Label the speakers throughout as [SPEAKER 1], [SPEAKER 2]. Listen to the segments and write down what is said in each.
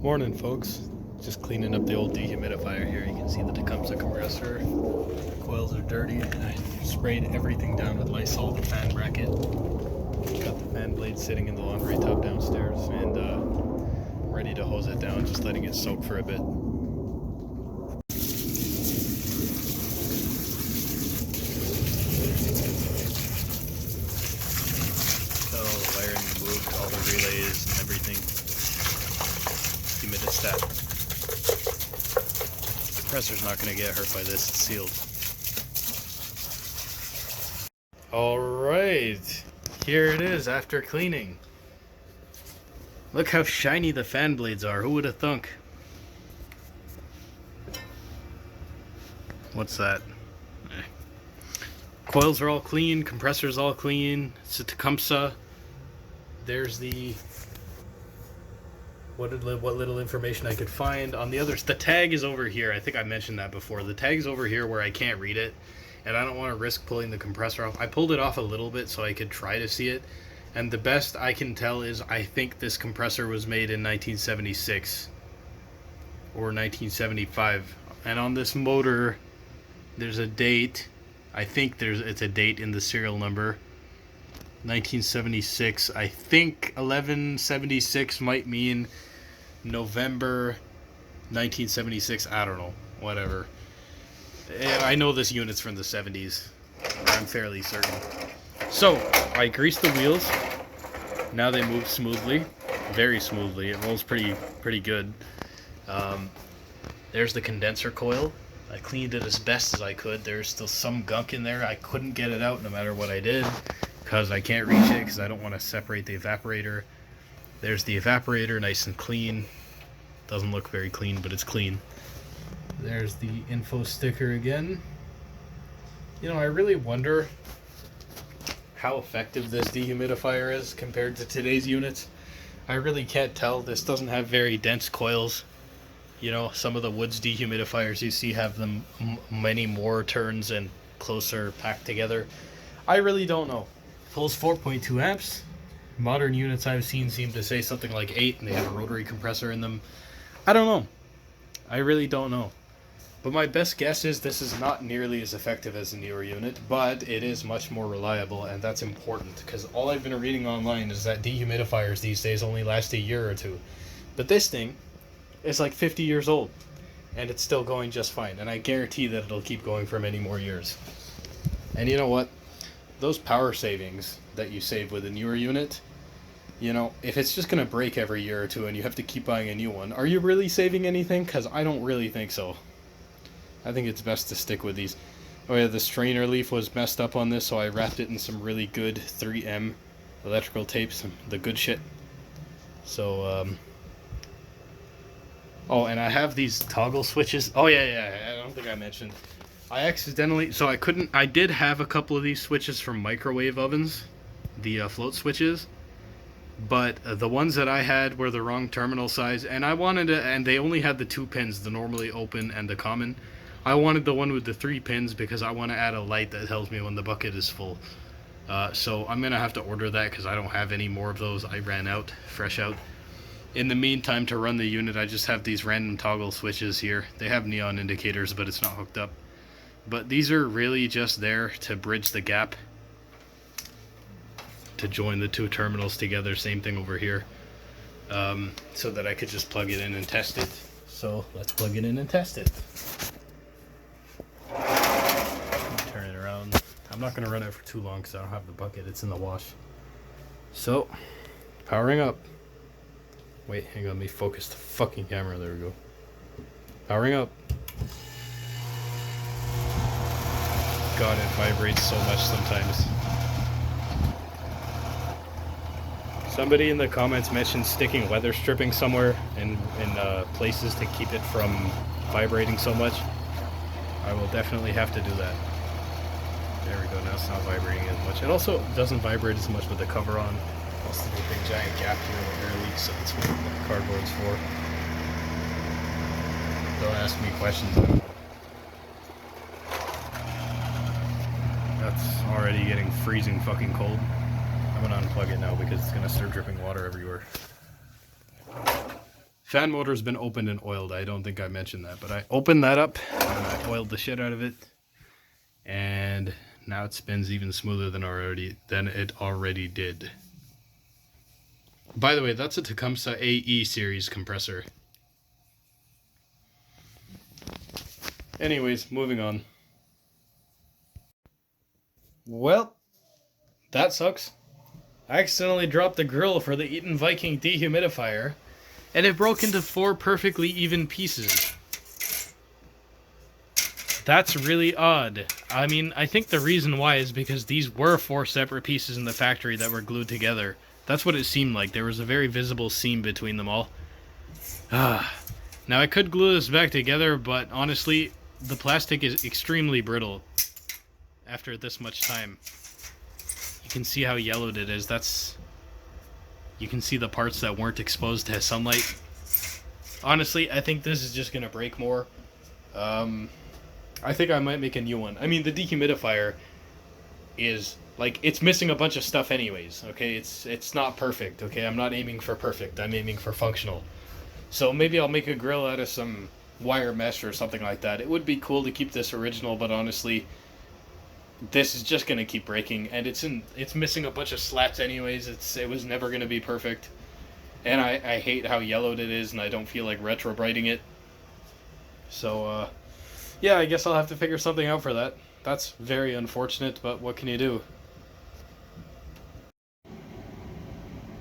[SPEAKER 1] Morning, folks. Just cleaning up the old dehumidifier here. You can see the Tecumseh compressor. The coils are dirty, and I sprayed everything down with Lysol, the fan bracket. Got the fan blade sitting in the laundry tub downstairs, and ready to hose it down, just letting it soak for a bit. Got all the wiring removed, all the relays and everything. Humidistat. The compressor's not going to get hurt by this, it's sealed. Alright, here it is after cleaning. Look how shiny the fan blades are, who would have thunk? What's that? Coils are all clean, compressor's all clean, it's a Tecumseh. There's the what little information I could find on the others. The tag is over here. I think I mentioned that before. The tag's over here where I can't read it, and I don't want to risk pulling the compressor off. I pulled it off a little bit so I could try to see it, and the best I can tell is I think this compressor was made in 1976 or 1975. And on this motor, there's a date. I think it's a date in the serial number. 1976. I think 1176 might mean November 1976. I don't know. Whatever. I know this unit's from the 70s. I'm fairly certain. So, I greased the wheels. Now they move smoothly. Very smoothly. It rolls pretty good. There's the condenser coil. I cleaned it as best as I could. There's still some gunk in there. I couldn't get it out no matter what I did, because I can't reach it, because I don't want to separate the evaporator. There's the evaporator, nice and clean. Doesn't look very clean, but it's clean. There's the info sticker again. You know, I really wonder how effective this dehumidifier is compared to today's units. I really can't tell. This doesn't have very dense coils. You know, some of the Woods dehumidifiers you see have them many more turns and closer packed together. I really don't know. Pulls 4.2 amps. Modern units I've seen seem to say something like 8, and they have a rotary compressor in them. I don't know. I really don't know. But my best guess is this is not nearly as effective as a newer unit, but it is much more reliable, and that's important, because all I've been reading online is that dehumidifiers these days only last a year or two. But this thing is like 50 years old, and it's still going just fine, and I guarantee that it'll keep going for many more years. And you know what? Those power savings that you save with a newer unit, you know, if it's just going to break every year or two and you have to keep buying a new one, are you really saving anything? Because I don't really think so. I think it's best to stick with these. Oh yeah, the strainer leaf was messed up on this, so I wrapped it in some really good 3M electrical tapes, the good shit. So, oh, and I have these toggle switches. Oh yeah, I don't think I mentioned. I did have a couple of these switches from microwave ovens, the float switches, but the ones that I had were the wrong terminal size, and and they only had the 2 pins, the normally open and the common. I wanted the one with the 3 pins because I want to add a light that tells me when the bucket is full. So I'm gonna have to order that because I don't have any more of those. I ran out, fresh out. In the meantime, to run the unit, I just have these random toggle switches here. They have neon indicators, but it's not hooked up. But these are really just there to bridge the gap, to join the 2 terminals together. Same thing over here, so that I could just plug it in and test it. So let's plug it in and test it. Turn it around. I'm not going to run it for too long because I don't have the bucket. It's in the wash. So, powering up. Wait, hang on, let me focus the fucking camera. There we go. Powering up. God, it vibrates so much sometimes. Somebody in the comments mentioned sticking weather stripping somewhere in places to keep it from vibrating so much. I will definitely have to do that. There we go, now it's not vibrating as much. It also doesn't vibrate as much with the cover on. Also, there's a big giant gap here where air leaks, so that's what the cardboard's for. Don't ask me questions. That's already getting freezing fucking cold. I'm gonna unplug it now because it's gonna start dripping water everywhere. fan motor's been opened and oiled. I don't think I mentioned that, but I opened that up and I oiled the shit out of it, and now it spins even smoother than it already did. By the way, that's a Tecumseh AE series compressor. Anyways, moving on. Well, that sucks. I accidentally dropped the grill for the Eaton Viking Dehumidifier, and it broke into 4 perfectly even pieces. That's really odd. I mean, I think the reason why is because these were 4 separate pieces in the factory that were glued together. That's what it seemed like. There was a very visible seam between them all. Now, I could glue this back together, but honestly, the plastic is extremely brittle after this much time. You can see how yellowed it is. You can see the parts that weren't exposed to sunlight. Honestly, I think this is just going to break more. I think I might make a new one. I mean, the dehumidifier is, like, it's missing a bunch of stuff anyways, okay? It's not perfect, okay? I'm not aiming for perfect. I'm aiming for functional. So maybe I'll make a grill out of some wire mesh or something like that. It would be cool to keep this original, but honestly, this is just going to keep breaking, and it's missing a bunch of slats anyways. It was never going to be perfect. And I hate how yellowed it is, and I don't feel like retro-brighting it. So, yeah, I guess I'll have to figure something out for that. That's very unfortunate, but what can you do?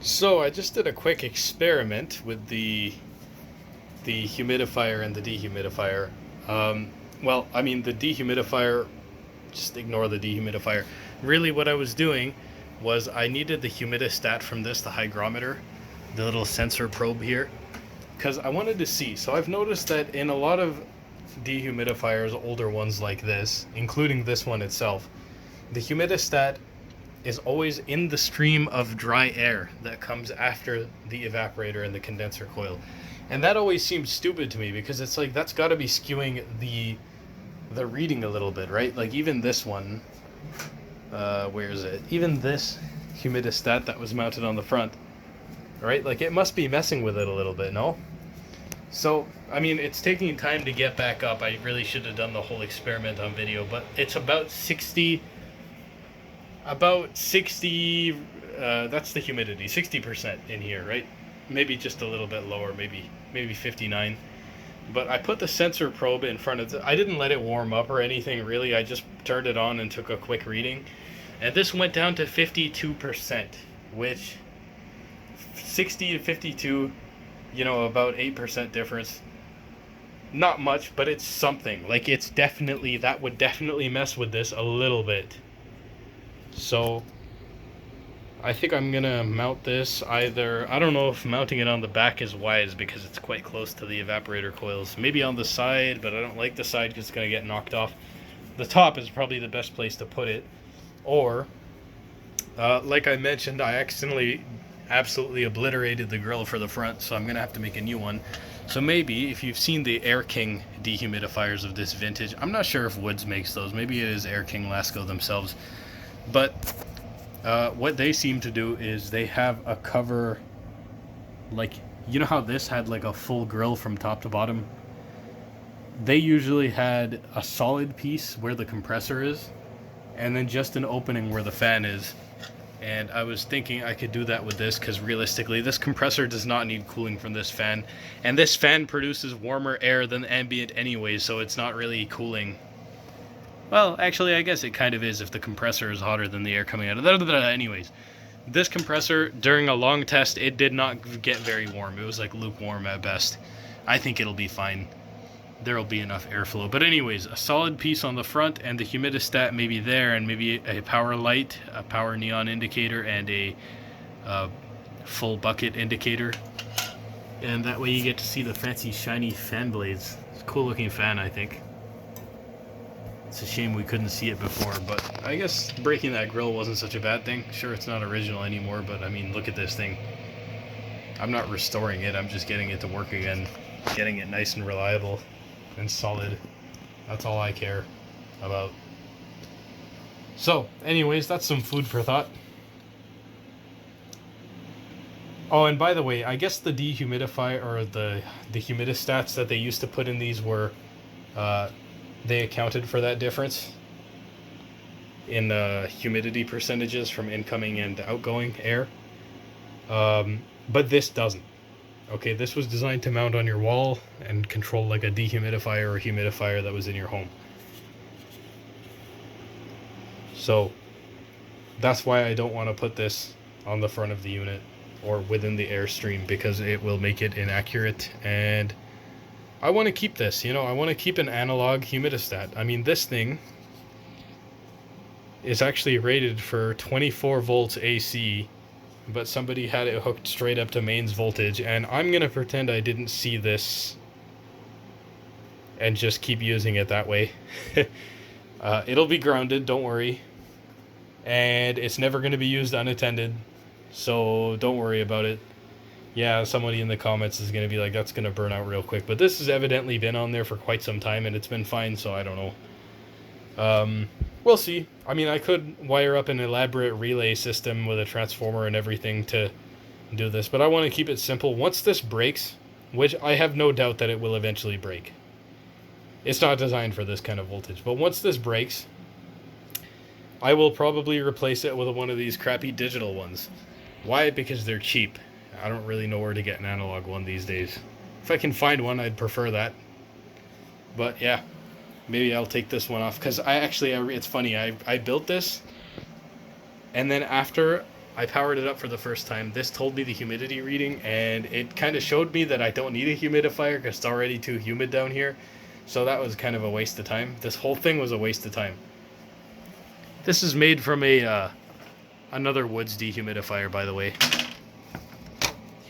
[SPEAKER 1] So, I just did a quick experiment with the humidifier and the dehumidifier. Well, I mean, the dehumidifier, just ignore the dehumidifier. Really, what I was doing was I needed the humidistat from this, the hygrometer, the little sensor probe here, because I wanted to see. So I've noticed that in a lot of dehumidifiers, older ones like this, including this one itself, the humidistat is always in the stream of dry air that comes after the evaporator and the condenser coil. And that always seems stupid to me, because it's like, that's got to be skewing the reading a little bit, right? Like, even this one, where is it? Even this humidistat that was mounted on the front, right? Like, it must be messing with it a little bit, no? So, I mean, it's taking time to get back up. I really should have done the whole experiment on video, but it's about 60, that's the humidity, 60% in here, right? Maybe just a little bit lower, maybe 59. But I put the sensor probe in front of I didn't let it warm up or anything, really. I just turned it on and took a quick reading. And this went down to 52%, which 60 to 52, you know, about 8% difference. Not much, but it's something. Like, it's definitely, that would definitely mess with this a little bit. So I think I'm gonna mount this either, I don't know if mounting it on the back is wise because it's quite close to the evaporator coils. Maybe on the side, but I don't like the side because it's gonna get knocked off. The top is probably the best place to put it. Or, like I mentioned, I accidentally absolutely obliterated the grill for the front, so I'm gonna have to make a new one. So maybe, if you've seen the Air King dehumidifiers of this vintage, I'm not sure if Woods makes those, maybe it is Air King Lasco themselves, but what they seem to do is they have a cover, like, you know how this had like a full grill from top to bottom? They usually had a solid piece where the compressor is, and then just an opening where the fan is. And I was thinking I could do that with this, because realistically this compressor does not need cooling from this fan, and this fan produces warmer air than ambient anyway, so it's not really cooling. Well, actually, I guess it kind of is if the compressor is hotter than the air coming out of it. Anyways, this compressor, during a long test, it did not get very warm. It was like lukewarm at best. I think it'll be fine. There'll be enough airflow. But anyways, a solid piece on the front, and the humidistat maybe there, and maybe a power light, a power neon indicator, and a full bucket indicator. And that way you get to see the fancy shiny fan blades. It's a cool looking fan, I think. It's a shame we couldn't see it before, but I guess breaking that grill wasn't such a bad thing. Sure, it's not original anymore, but I mean, look at this thing. I'm not restoring it, I'm just getting it to work again. Getting it nice and reliable and solid. That's all I care about. So, anyways, that's some food for thought. Oh, and by the way, I guess the dehumidifier or the humidistats that they used to put in these were they accounted for that difference in humidity percentages from incoming and outgoing air. But this doesn't. Okay, this was designed to mount on your wall and control like a dehumidifier or humidifier that was in your home. So that's why I don't want to put this on the front of the unit or within the airstream, because it will make it inaccurate. And I want to keep this, you know, I want to keep an analog humidistat. I mean, this thing is actually rated for 24 volts AC, but somebody had it hooked straight up to mains voltage, and I'm going to pretend I didn't see this and just keep using it that way. It'll be grounded, don't worry. And it's never going to be used unattended, so don't worry about it. Yeah, somebody in the comments is going to be like, that's going to burn out real quick. But this has evidently been on there for quite some time, and it's been fine, so I don't know. We'll see. I mean, I could wire up an elaborate relay system with a transformer and everything to do this, but I want to keep it simple. Once this breaks, which I have no doubt that it will eventually break. It's not designed for this kind of voltage, but once this breaks, I will probably replace it with one of these crappy digital ones. Why? Because they're cheap. I don't really know where to get an analog one these days. If I can find one, I'd prefer that. But yeah, maybe I'll take this one off, because it's funny, I built this, and then after I powered it up for the first time, this told me the humidity reading, and it kind of showed me that I don't need a humidifier because it's already too humid down here. So that was kind of a waste of time. This whole thing was a waste of time. This is made from another Woods dehumidifier, by the way.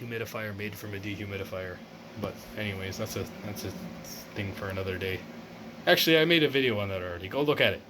[SPEAKER 1] Humidifier made from a dehumidifier. But anyways, that's a thing for another day. Actually, I made a video on that already. Go look at it.